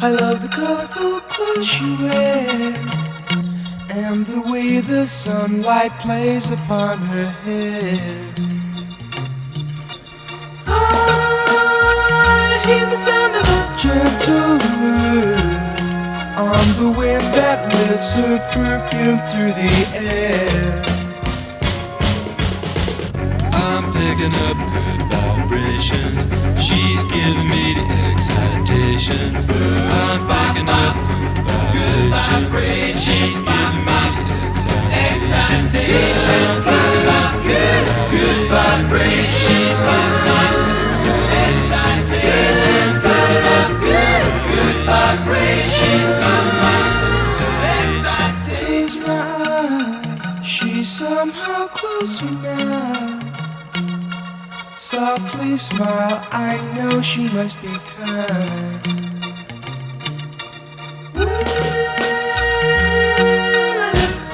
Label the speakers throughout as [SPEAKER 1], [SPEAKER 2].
[SPEAKER 1] I love the colorful clothes she wears and the way the sunlight plays upon her hair. I hear the sound of a gentle word on the wind that lifts her perfume through the air.
[SPEAKER 2] I'm picking up good vibrations. She's giving me the excitations. I'm picking up good vibrations. She's giving me the excitations. I'm picking up good vibrations. She's giving me the excitations. Picking up good vibrations. She's giving me the excitations.
[SPEAKER 1] Close my eyes, she's somehow closer now. Softly smile, I know she must be kind.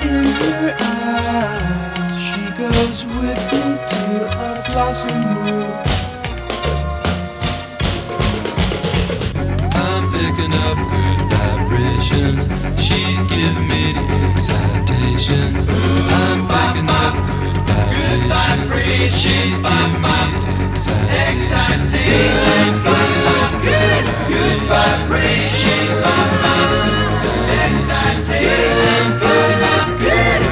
[SPEAKER 1] In her eyes, she goes with me to a blossom room.
[SPEAKER 2] I'm picking up good vibrations. She's giving me the excitations. I'm picking up good vibrations. She's giving me the excitations. Picking up good vibrations. She's giving me the excitations. Picking up good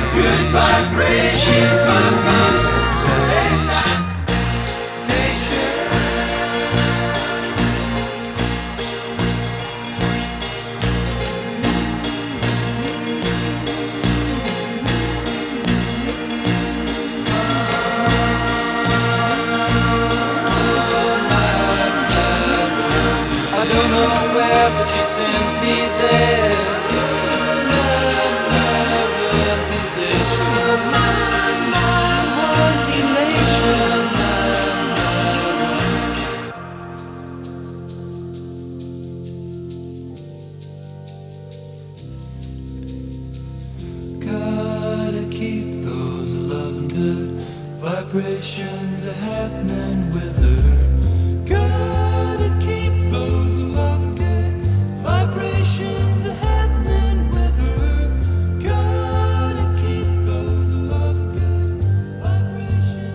[SPEAKER 2] vibrations. She's giving me the but she sends me there. Love, sensation. One elation. Gotta keep those loving good vibrations happening with her. Gotta keep those loving good vibrations are happening with her. Gotta keep those loving good vibrations.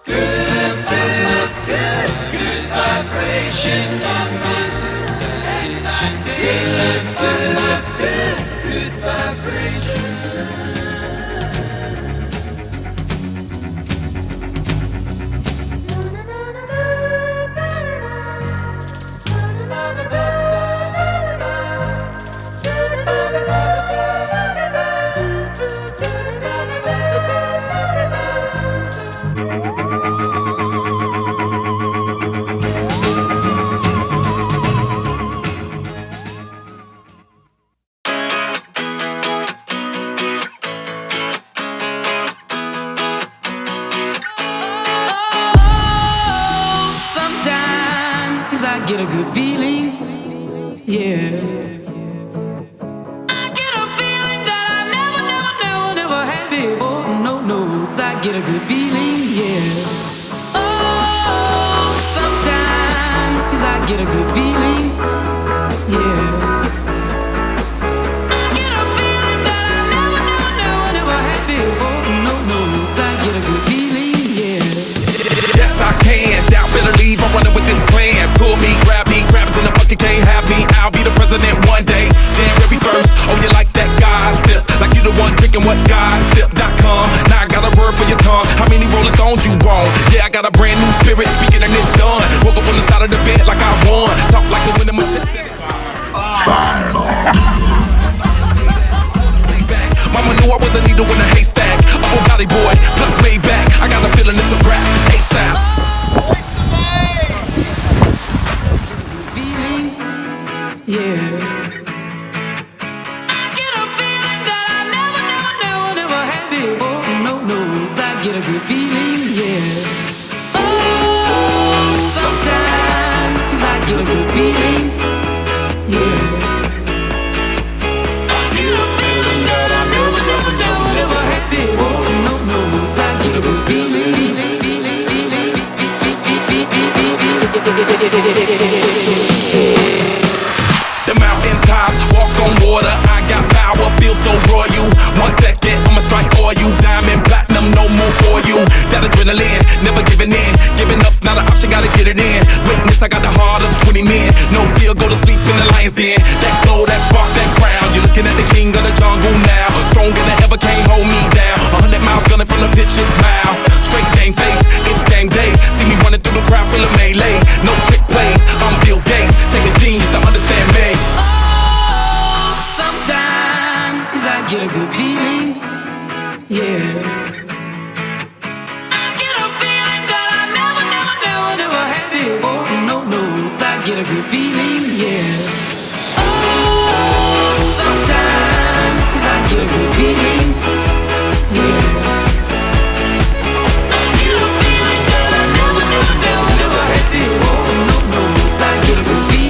[SPEAKER 2] Good vibrations. Good vibrations.
[SPEAKER 3] Sometimes I get a good feeling, yeah. I get a feeling that I never had before. No, I get a good feeling, yeah. Oh, sometimes I get a good feeling, yeah. I get a feeling that I never had before. No, I get a good feeling, yeah.
[SPEAKER 4] Yes, I can. Doubt, better leave. I'm running with this plan. Pull me, grab us in the bucket, can't have me. I'll be the president one day. January 1st. Oh, you like that gossip? Like you the one drinking what gossip.com. Now I got a word for your tongue. How many Rolling Stones you want? Yeah, I got a brand new spirit speaking and it's done. Woke up on the side of the bed like I won. Talk like the wind in my chest. Mama knew I was a needle in a haystack. A whole body boy, plus way back. I got a feeling it's a rap. ASAP.
[SPEAKER 3] Yeah. I get a feeling that I never had before. No, I get a good feeling, yeah. Oh, sometimes I get a good feeling.
[SPEAKER 4] The mountain top, walk on water, I got power, feel so royal. 1 second, I'ma strike for you. Diamond, platinum, no more for you. That adrenaline, never giving in. Giving up's not an option, gotta get it in. Witness, I got the heart of 20 men. No fear, go to sleep in the lion's den. That glow, that spark, that crown. You're looking at the king of the jungle now. Stronger than ever, can't hold me down. 100 miles gunning from the pitch's mile. Straight game face, it's game day. See me running through the crowd, feel a melee. No trick plays, I'm Bill Gates. Take a genius to understand me.
[SPEAKER 3] Oh, sometimes I get a good feeling, yeah. I get a feeling that I never had before. No, I get a good feeling, yeah. Oh, sometimes I get a good feeling, yeah. I get a feeling that I never had before. No, I get a good feeling.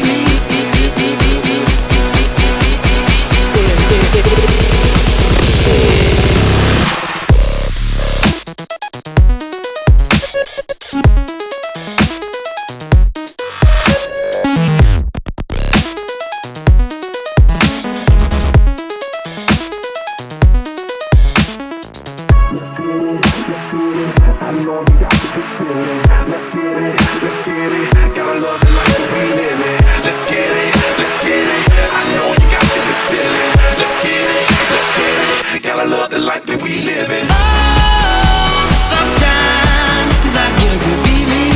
[SPEAKER 4] Gotta love the life that we live in.
[SPEAKER 3] Oh, sometimes I get a good feeling,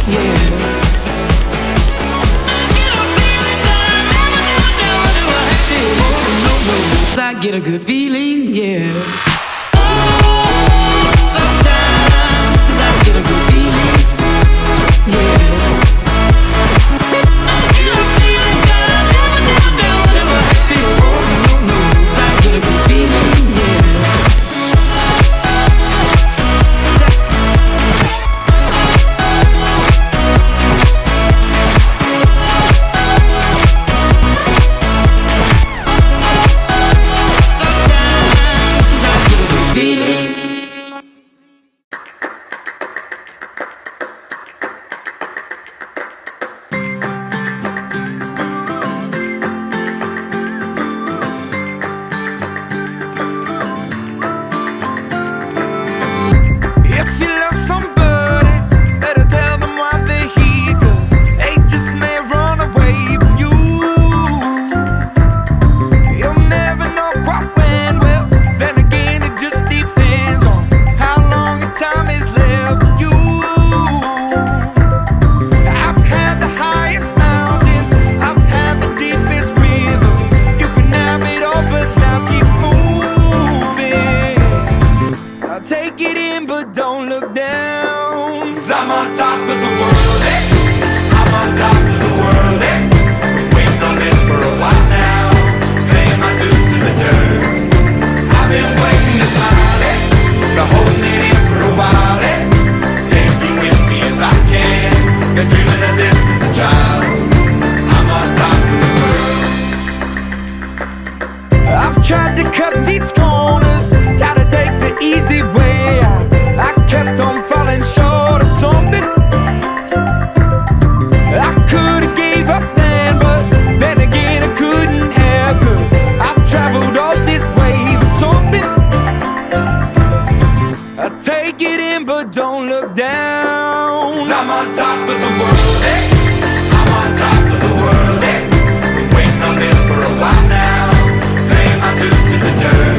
[SPEAKER 3] yeah. I get a feeling that I never had before. No, I get a good feeling, yeah. Oh, sometimes I get a good feeling, yeah. I get a feeling that I never had before. No, I get a good feeling, yeah. Sometimes I get a good feeling.
[SPEAKER 1] If you love somebody, better tell them why they're here, 'cause they just may run away from you. You'll never know quite when, well, then again it just depends on how long your time is left for you. I've had the highest mountains, I've had the deepest river. You can have it all, but life keeps moving. I'll take it in, but don't look down. 'Cause I'm on top of the world, eh? I'm on top of the world, eh? Been waiting on this for a while now, paying my dues to the dirt. I've been waiting to smile, eh? Been holding it in for a while, eh? Take you with me if I can. Been dreaming of this since a child. I'm on top of the world. I've tried to cut these corners, tried to take the easy way out. I kept on falling short of something. I could've gave up then, but then again I couldn't have, 'cause I've traveled all this way for something. I take it in, but don't look down. 'Cause I'm on top of the world, eh? I'm on top of the world, eh? Been waiting on this for a while now, paying my dues to the dirt.